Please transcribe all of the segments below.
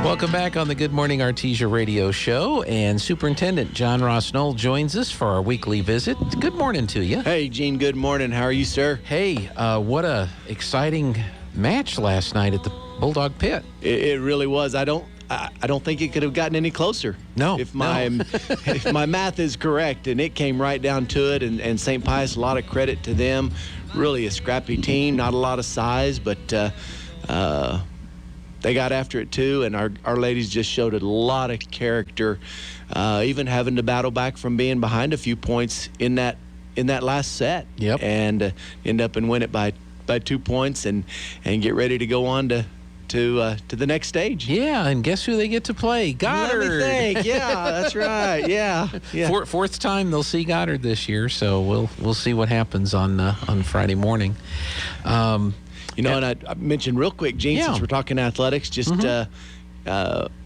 Welcome back on the Good Morning Artesia radio show, and Superintendent John Ross Null joins us for our weekly visit. Good morning to you. Hey, Gene, good morning. How are you, sir? Hey, what a exciting match last night at the Bulldog Pit. It really was. I don't think it could have gotten any closer. No. If my math is correct, and it came right down to it, and St. Pius, a lot of credit to them. Really a scrappy team, not a lot of size, but they got after it too, and our ladies just showed a lot of character, even having to battle back from being behind a few points in that last set. Yep. And end up and win it by 2 points and get ready to go on to the next stage. Yeah, and guess who they get to play? Goddard. Let me think. Yeah, that's right. Yeah. Fourth time they'll see Goddard this year, so we'll see what happens on Friday morning. And I mentioned real quick, Gene, since we're talking athletics, just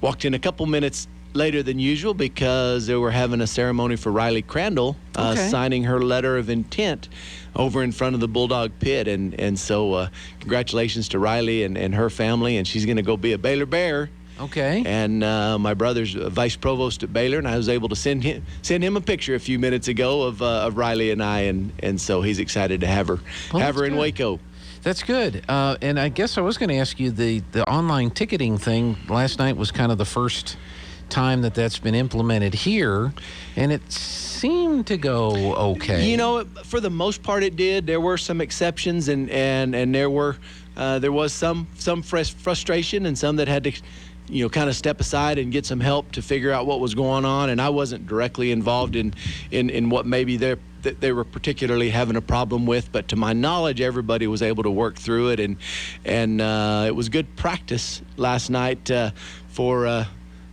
walked in a couple minutes later than usual because they were having a ceremony for Riley Crandall, signing her letter of intent over in front of the Bulldog Pit. And so congratulations to Riley and her family, and she's going to go be a Baylor Bear. Okay. And my brother's vice provost at Baylor, and I was able to send him a picture a few minutes ago of Riley and I, and so he's excited to have her in Waco. That's good. And I guess I was going to ask you, the online ticketing thing last night was kind of the first time that's been implemented here, and it seemed to go okay. You know, for the most part it did. There were some exceptions, and there was some frustration, and some that had to kind of step aside and get some help to figure out what was going on. And I wasn't directly involved in what maybe they were particularly having a problem with, but to my knowledge, everybody was able to work through it, and it was good practice last night for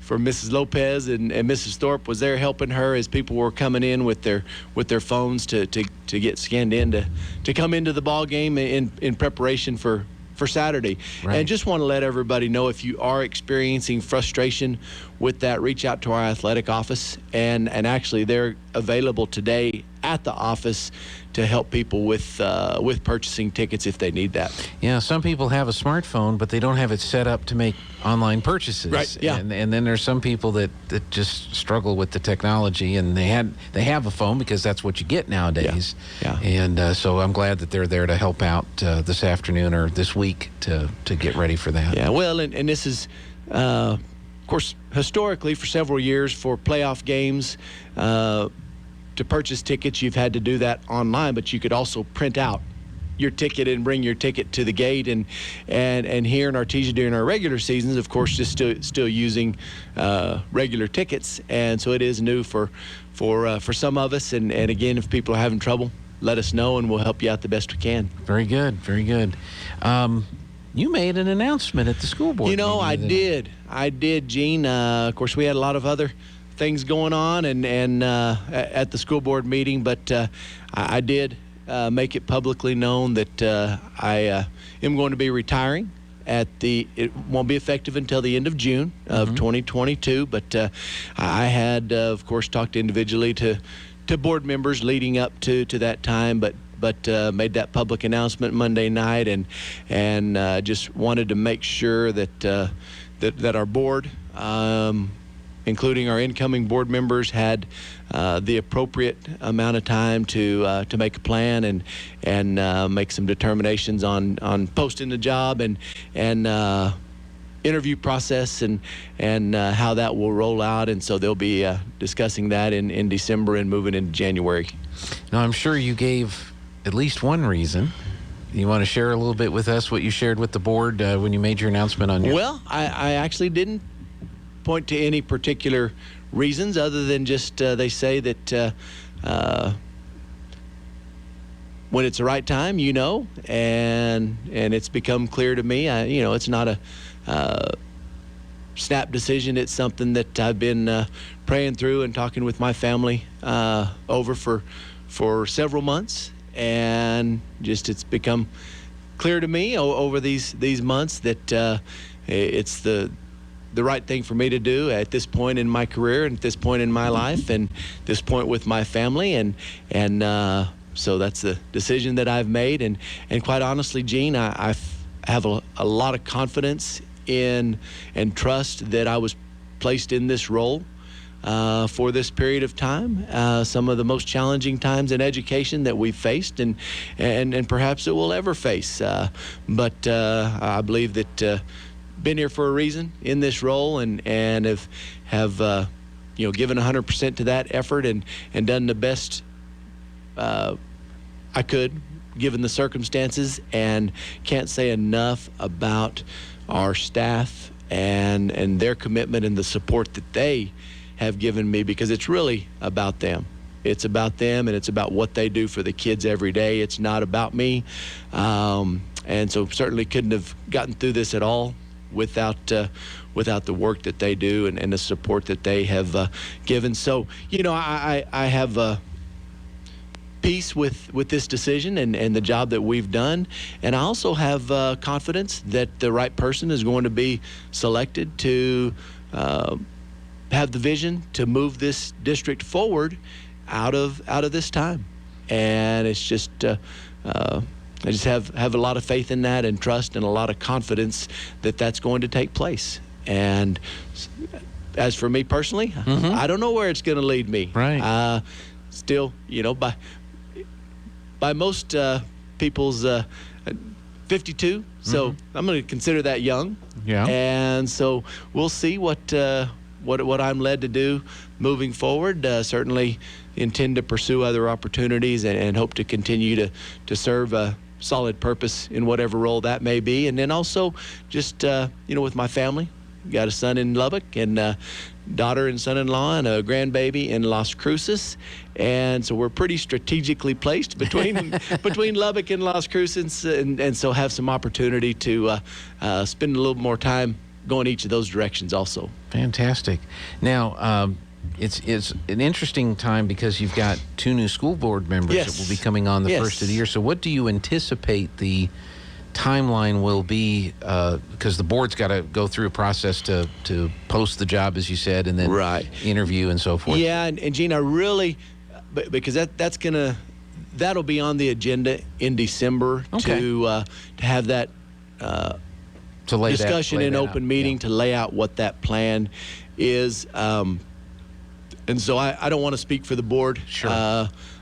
Mrs. Lopez, and Mrs. Thorpe was there helping her as people were coming in with their phones to get scanned in to come into the ball game in preparation for Saturday. Right. And just want to let everybody know, if you are experiencing frustration with that, reach out to our athletic office, and actually they're available today at the office to help people with purchasing tickets if they need that. Yeah, some people have a smartphone, but they don't have it set up to make online purchases. Right. Yeah. And then there's some people that just struggle with the technology, and they have a phone because that's what you get nowadays. Yeah. And so I'm glad that they're there to help out this afternoon or this week to get ready for that. Yeah. Well, and this is, of course, historically for several years for playoff games. To purchase tickets, you've had to do that online, but you could also print out your ticket and bring your ticket to the gate. And here in Artesia during our regular seasons, of course, just still using regular tickets. And so it is new for some of us. And again, if people are having trouble, let us know, and we'll help you out the best we can. Very good, very good. You made an announcement at the school board. I did, Gene. Of course, we had a lot of other things going on and at the school board meeting, but I did make it publicly known that I am going to be retiring it won't be effective until the end of June of 2022, but I had of course talked individually to board members leading up to that time, but made that public announcement Monday night, and just wanted to make sure that our board, including our incoming board members, had the appropriate amount of time to make a plan and make some determinations on posting the job and interview process and how that will roll out. And so they'll be discussing that in December and moving into January. Now, I'm sure you gave at least one reason. You want to share a little bit with us what you shared with the board when you made your announcement on your... Well, I actually didn't point to any particular reasons other than just they say that when it's the right time, and it's become clear to me, it's not a snap decision. It's something that I've been praying through and talking with my family over for several months, and just it's become clear to me over these months that it's the right thing for me to do at this point in my career and at this point in my life and this point with my family, and so that's the decision that I've made, and quite honestly, Gene, I have a lot of confidence in and trust that I was placed in this role for this period of time, some of the most challenging times in education that we've faced and perhaps that we'll ever face. But I believe that been here for a reason in this role and have given 100% to that effort and done the best I could given the circumstances, and can't say enough about our staff and their commitment and the support that they have given me, because it's really about them. It's about them, and it's about what they do for the kids every day. It's not about me. And so certainly couldn't have gotten through this at all without the work that they do and the support that they have given. So, I have peace with this decision and the job that we've done. And I also have confidence that the right person is going to be selected to have the vision to move this district forward out of this time. And it's just I just have a lot of faith in that and trust and a lot of confidence that that's going to take place. And as for me personally, I don't know where it's going to lead me. Right. Still, by most people's 52, so I'm going to consider that young. Yeah. And so we'll see what I'm led to do moving forward. Certainly intend to pursue other opportunities and hope to continue to serve a solid purpose in whatever role that may be. And then also just, with my family. Got a son in Lubbock and daughter and son-in-law and a grandbaby in Las Cruces. And so we're pretty strategically placed between Lubbock and Las Cruces, and so have some opportunity to spend a little more time going each of those directions also. Fantastic. Now, it's an interesting time because you've got 2 new school board members that will be coming on the first of the year. So what do you anticipate the timeline will be, because the board's got to go through a process to post the job, as you said, and then interview and so forth? Yeah, and Gene, I really, because that'll be on the agenda in December to have that discussion in open meeting to lay out what that plan is. And so I don't want to speak for the board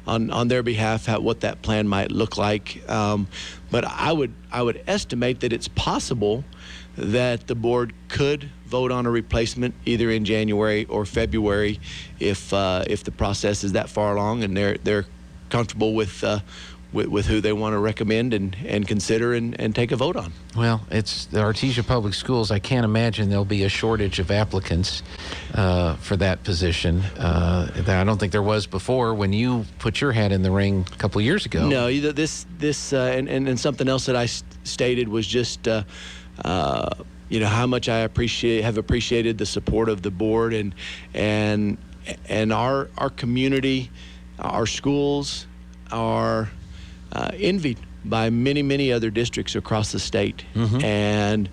on their behalf what that plan might look like. But I would estimate that it's possible that the board could vote on a replacement either in January or February if the process is that far along and they're comfortable with who they want to recommend and consider and take a vote on. Well, it's the Artesia Public Schools. I can't imagine there'll be a shortage of applicants for that position. I don't think there was before when you put your hat in the ring a couple of years ago. No, this and something else that I stated was just how much I have appreciated the support of the board and our community, our schools, are envied by many other districts across the state. And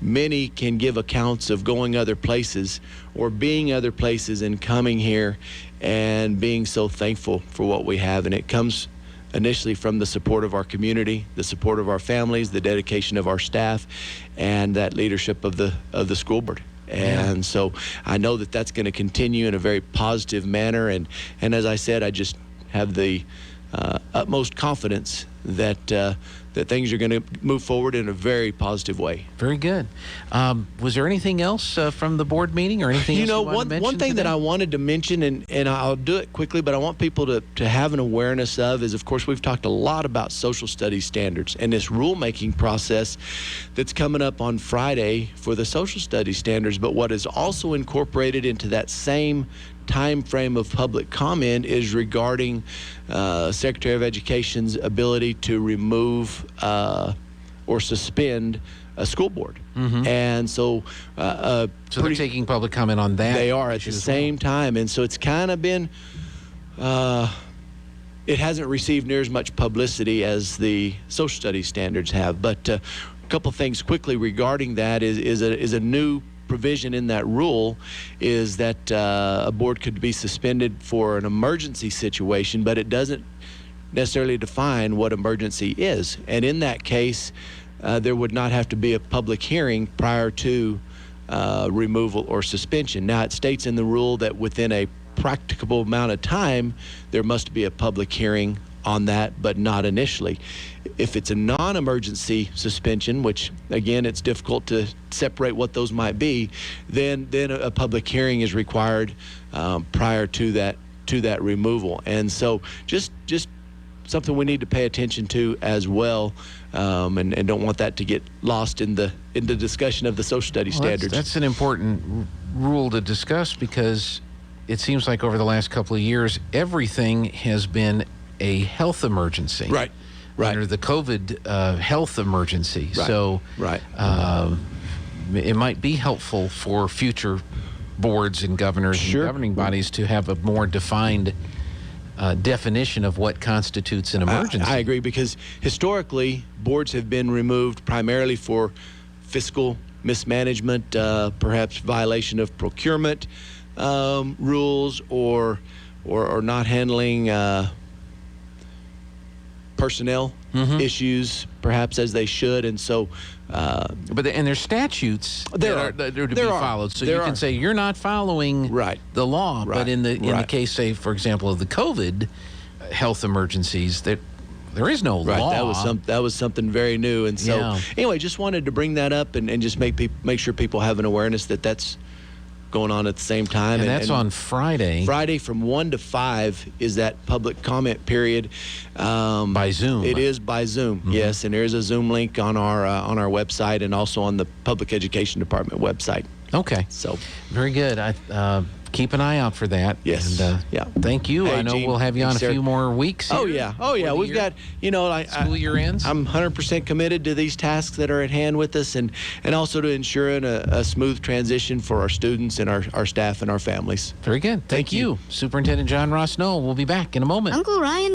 many can give accounts of going other places or being other places and coming here and being so thankful for what we have. And it comes initially from the support of our community, the support of our families, the dedication of our staff, and that leadership of the school board. And so I know that that's going to continue in a very positive manner. And as I said, I just have the utmost confidence that things are going to move forward in a very positive way. Very good. Was there anything else from the board meeting or anything else you want to mention one thing today? that I wanted to mention, and I'll do it quickly, but I want people to have an awareness of is, of course, we've talked a lot about social studies standards and this rulemaking process that's coming up on Friday for the social studies standards. But what is also incorporated into that same time frame of public comment is regarding Secretary of Education's ability to remove or suspend a school board. And so they're taking public comment on that. They are at the same time. And so it's kind of been it hasn't received near as much publicity as the social studies standards have. But a couple things quickly regarding that is a new provision in that rule is that a board could be suspended for an emergency situation, but it doesn't necessarily define what emergency is. And in that case, there would not have to be a public hearing prior to removal or suspension. Now, it states in the rule that within a practicable amount of time, there must be a public hearing on that, but not initially. If it's a non-emergency suspension, which again, it's difficult to separate what those might be, then a public hearing is required prior to that removal. And so just something we need to pay attention to as well, and don't want that to get lost in the discussion of the social studies standards. That's an important rule to discuss, because it seems like over the last couple of years, everything has been a health emergency. Right. Under the COVID health emergency. Right. So right. It might be helpful for future boards and governors Sure. and governing bodies to have a more defined definition of what constitutes an emergency. I agree, because historically, boards have been removed primarily for fiscal mismanagement, perhaps violation of procurement rules, or not handling personnel issues perhaps as they should. And so but there's statutes that are to be followed, so you can say you're not following the law. But in the case, say for example, of the COVID health emergencies, that there is no law. That was something very new. And so anyway, just wanted to bring that up and just make sure people have an awareness that that's going on at the same time. And that's on Friday. Friday from 1 to 5 is that public comment period. By Zoom. It is by Zoom, yes. And there's a Zoom link on our website, and also on the Public Education Department website. Okay. So very good. Keep an eye out for that. Yes. And, thank you. Hey, I know Gene, we'll have you on a few more weeks here. Oh yeah. We've got, school year ends. I'm 100% committed to these tasks that are at hand with us, and also to ensuring a smooth transition for our students and our staff and our families. Very good. Thank you. Superintendent John Ross Null. We'll be back in a moment. Uncle Ryan.